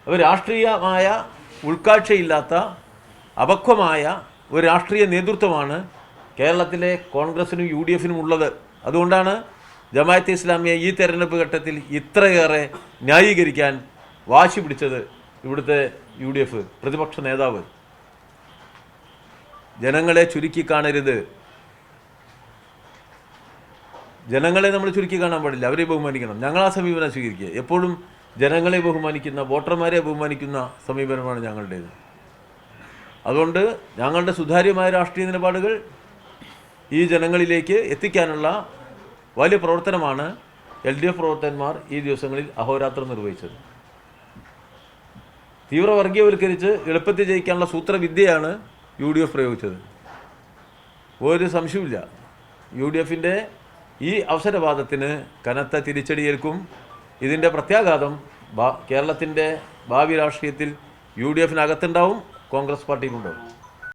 അവർ രാഷ്ട്രീയമായ ഉൾക്കാഴ്ചയില്ലാത്ത അപക്വമായ ഒരു രാഷ്ട്രീയ നേതൃത്വമാണ് കേരളത്തിലെ കോൺഗ്രസിനും UDF ഉള്ളത്. അതുകൊണ്ടാണ് ജമാഅത്തെ ഇസ്ലാമിയെ ഈ തെരഞ്ഞെടുപ്പ് ഘട്ടത്തിൽ ഇത്രയേറെ ന്യായീകരിക്കാൻ വാശി പിടിച്ചത് ഇവിടുത്തെ UDF പ്രതിപക്ഷ നേതാവ്. ജനങ്ങളെ ചുരുക്കി കാണരുത്, ജനങ്ങളെ നമ്മൾ ചുരുക്കി കാണാൻ പാടില്ല, അവരെ ബഹുമാനിക്കണം. ഞങ്ങൾ ആ സമീപനം സ്വീകരിക്കുക. എപ്പോഴും ജനങ്ങളെ ബഹുമാനിക്കുന്ന, വോട്ടർമാരെ ബഹുമാനിക്കുന്ന സമീപനമാണ് ഞങ്ങളുടേത്. അതുകൊണ്ട് ഞങ്ങളുടെ സുതാര്യമായ രാഷ്ട്രീയ നിലപാടുകൾ ഈ ജനങ്ങളിലേക്ക് എത്തിക്കാനുള്ള വലിയ പ്രവർത്തനമാണ് LDF പ്രവർത്തകന്മാർ ഈ ദിവസങ്ങളിൽ അഹോരാത്രം നിർവഹിച്ചത്. തീവ്രവർഗീയവൽക്കരിച്ച് എളുപ്പത്തിൽ ജയിക്കാനുള്ള സൂത്രവിദ്യയാണ് UDF പ്രയോഗിച്ചത്. ഒരു സംശയമില്ല, UDFൻ്റെ ഈ അവസരവാദത്തിന് കനത്ത തിരിച്ചടിയേൽക്കും. ഇതിൻ്റെ പ്രത്യാഘാതം കേരളത്തിൻ്റെ ഭാവി രാഷ്ട്രീയത്തിൽ UDFനകത്തുണ്ടാവും, കോൺഗ്രസ് പാർട്ടിയിലുണ്ടാവും.